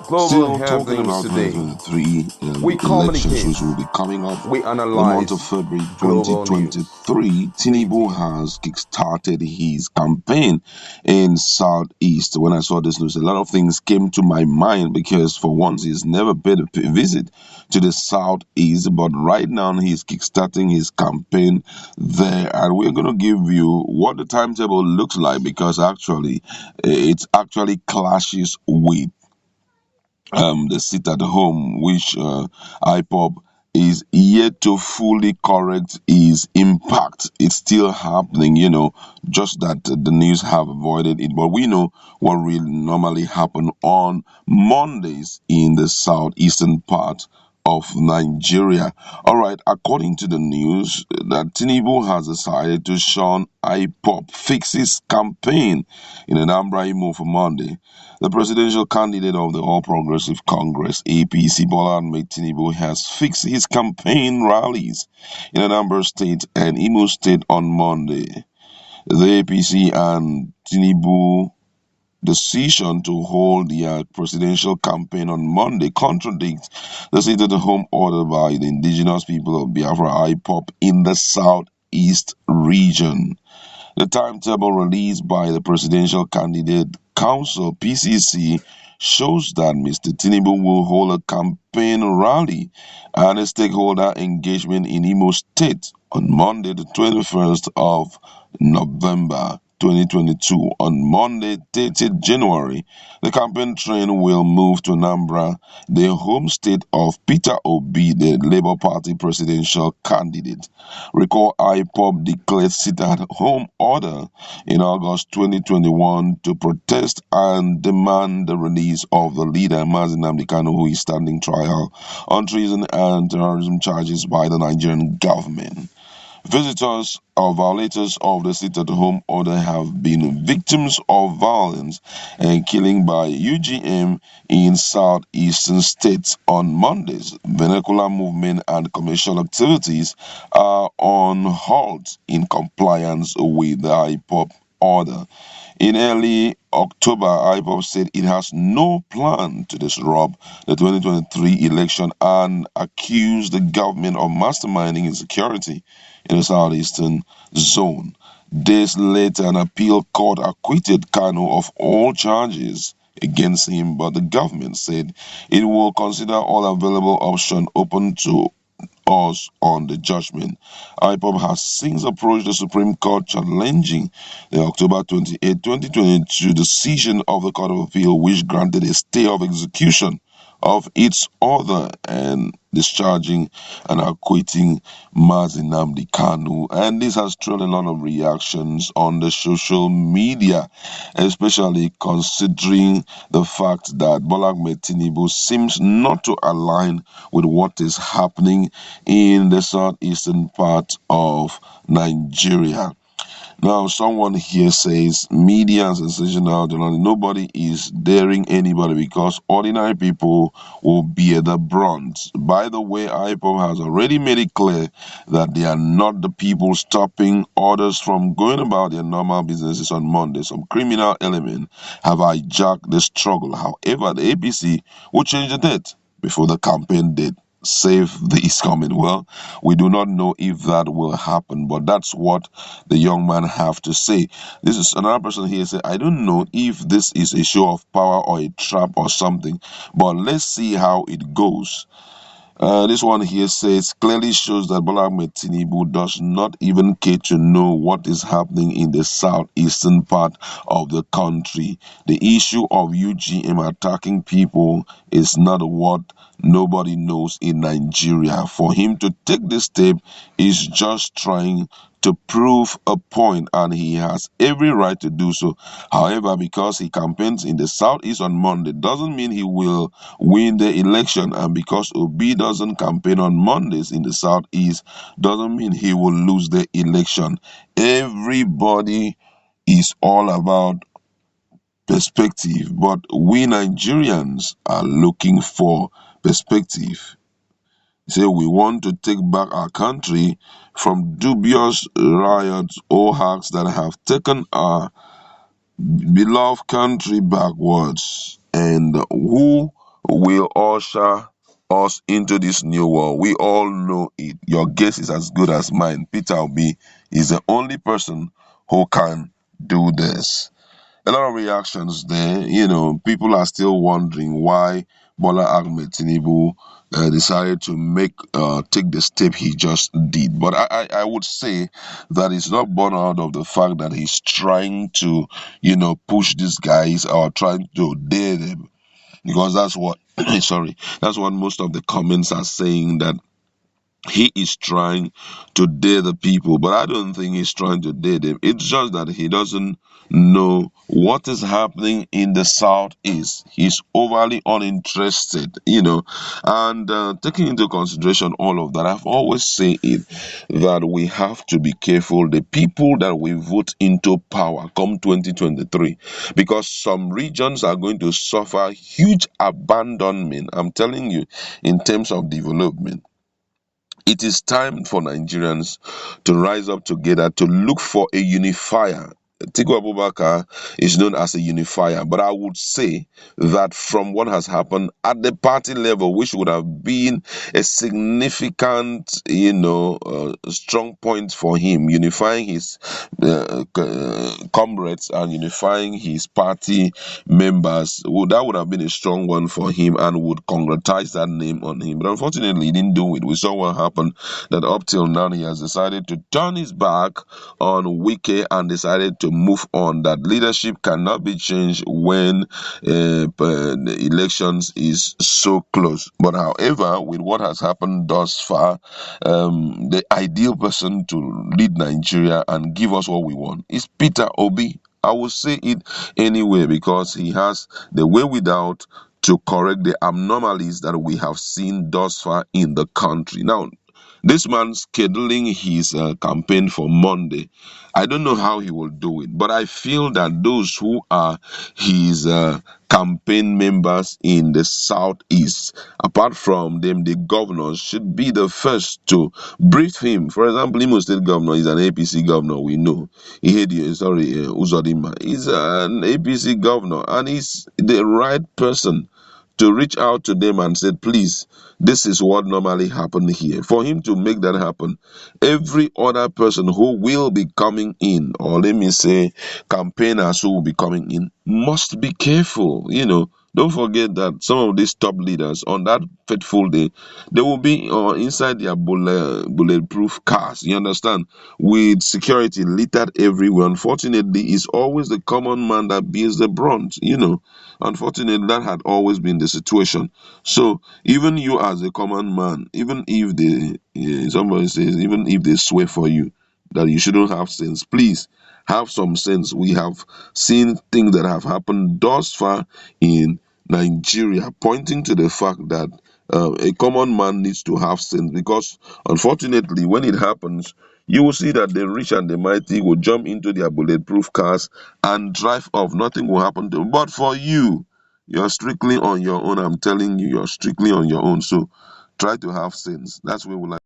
Global Still talking happenings about today. 2023 We elections, communicate. which will be coming up We the month analyze of February global news. 2023, Tinubu has kickstarted his campaign in Southeast. When I saw this news, a lot of things came to my mind because for once he's never paid a visit to the Southeast, but right now he's kickstarting his campaign there, and we're going to give you what the timetable looks like because actually it actually clashes with the sit at home, which IPOP is yet to fully correct his impact. It's still happening, just that the news have avoided it. But we know what really normally happen on Mondays in the southeastern part of Nigeria. All right, according to the news, that Tinubu has decided to shun IPOP fixes campaign in an Anambra Imo for Monday. The presidential candidate of the All Progressive Congress (APC), Bola Ahmed Tinubu, has fixed his campaign rallies in Anambra State and Imo State on Monday. The APC and Tinubu decision to hold their presidential campaign on Monday contradicts the sit-at-home order by the indigenous people of Biafra IPOP in the southeast region. The timetable released by the Presidential Candidate Council (PCC) shows that Mr. Tinubu will hold a campaign rally and a stakeholder engagement in Imo State on Monday, the 21st of November 2022. On Monday, 30th January, the campaign train will move to Nambra, the home state of Peter Obi, the Labour Party presidential candidate. Recall IPOP declared sit-at-home order in August 2021 to protest and demand the release of the leader Mazi Nnamdi Kanu, who is standing trial on treason and terrorism charges by the Nigerian government. Visitors or violators of the sit-at-home order have been victims of violence and killing by UGM in southeastern states on Mondays. Vernacular movement and commercial activities are on halt in compliance with the IPOP order. In early October, IPOP said it has no plan to disrupt the 2023 election and accused the government of masterminding insecurity in the southeastern zone. Days later, an appeal court acquitted Kanu of all charges against him, but the government said it will consider all available options open to us on the judgment. IPOP has since approached the Supreme Court challenging the October 28, 2022 decision of the Court of Appeal, which granted a stay of execution of its order and discharging and acquitting Mazi Nnamdi Kanu. And this has thrown a lot of reactions on the social media, especially considering the fact that Bola Ahmed Tinubu seems not to align with what is happening in the southeastern part of Nigeria. Now, someone here says media and sensational journalism. Nobody is daring anybody because ordinary people will bear the brunt. By the way, IPOP has already made it clear that they are not the people stopping others from going about their normal businesses on Monday. Some criminal element have hijacked the struggle. However, the APC will change the date before the campaign date. Save is coming. Well, we do not know if that will happen, but that's what the young man have to say. This is another person here say, I don't know if this is a show of power or a trap or something, but let's see how it goes. This one here says clearly shows that Bola Ahmed Tinubu does not even care to know what is happening in the southeastern part of the country. The issue of UGM attacking people is not what nobody knows in Nigeria. For him to take this step is just trying to prove a point, and he has every right to do so. However, because he campaigns in the southeast on Monday doesn't mean he will win the election, and because Obi doesn't campaign on Mondays in the southeast doesn't mean he will lose the election. Everybody is all about perspective, but we Nigerians are looking for perspective. Say we want to take back our country from dubious riots or hacks that have taken our beloved country backwards. and who will usher us into this new world? We all know it. Your guess is as good as mine. Peter Obi is the only person who can do this. A lot of reactions there. People are still wondering why Bola Ahmed Tinubu decided to take the step he just did. But I would say that it's not born out of the fact that he's trying to, push these guys or trying to dare them, because that's what sorry, that's what most of the comments are saying, that he is trying to dare the people. But I don't think he's trying to dare them. It's just that he doesn't know what is happening in the southeast. He's overly uninterested, and taking into consideration all of that, I've always said it, that we have to be careful the people that we vote into power come 2023, because some regions are going to suffer huge abandonment, I'm telling you, in terms of development. It is time for Nigerians to rise up together to look for a unifier. Tiku Abubakar is known as a unifier, but I would say that from what has happened at the party level, which would have been a significant, strong point for him, unifying his comrades and unifying his party members, that would have been a strong one for him and would congratize that name on him. But unfortunately, he didn't do it. We saw what happened, that up till now he has decided to turn his back on Wike and decided to move on. That leadership cannot be changed when the elections is so close. But however, with what has happened thus far, the ideal person to lead Nigeria and give us what we want is Peter Obi. I will say it anyway, because he has the way without to correct the abnormalities that we have seen thus far in the country. Now, this man scheduling his campaign for Monday, I don't know how he will do it, but I feel that those who are his campaign members in the southeast, apart from them, the governors should be the first to brief him. For example, Imo State governor is an APC governor, we know. Uzodima is an APC governor, and he's the right person to reach out to them and said, please, this is what normally happened here. For him to make that happen, every other person who will be coming in, or let me say campaigners who will be coming in, must be careful. Don't forget that some of these top leaders on that fateful day, they will be inside their bulletproof cars, you understand, with security littered everywhere. Unfortunately, it's always the common man that bears the brunt. Unfortunately, that had always been the situation. So even you as a common man, even if somebody says, even if they swear for you that you shouldn't have sense, please have some sense. We have seen things that have happened thus far in Nigeria, pointing to the fact that a common man needs to have sense, because unfortunately, when it happens, you will see that the rich and the mighty will jump into their bulletproof cars and drive off. Nothing will happen to them. But for you, you're strictly on your own. I'm telling you, you're strictly on your own. So try to have sense. That's where we like.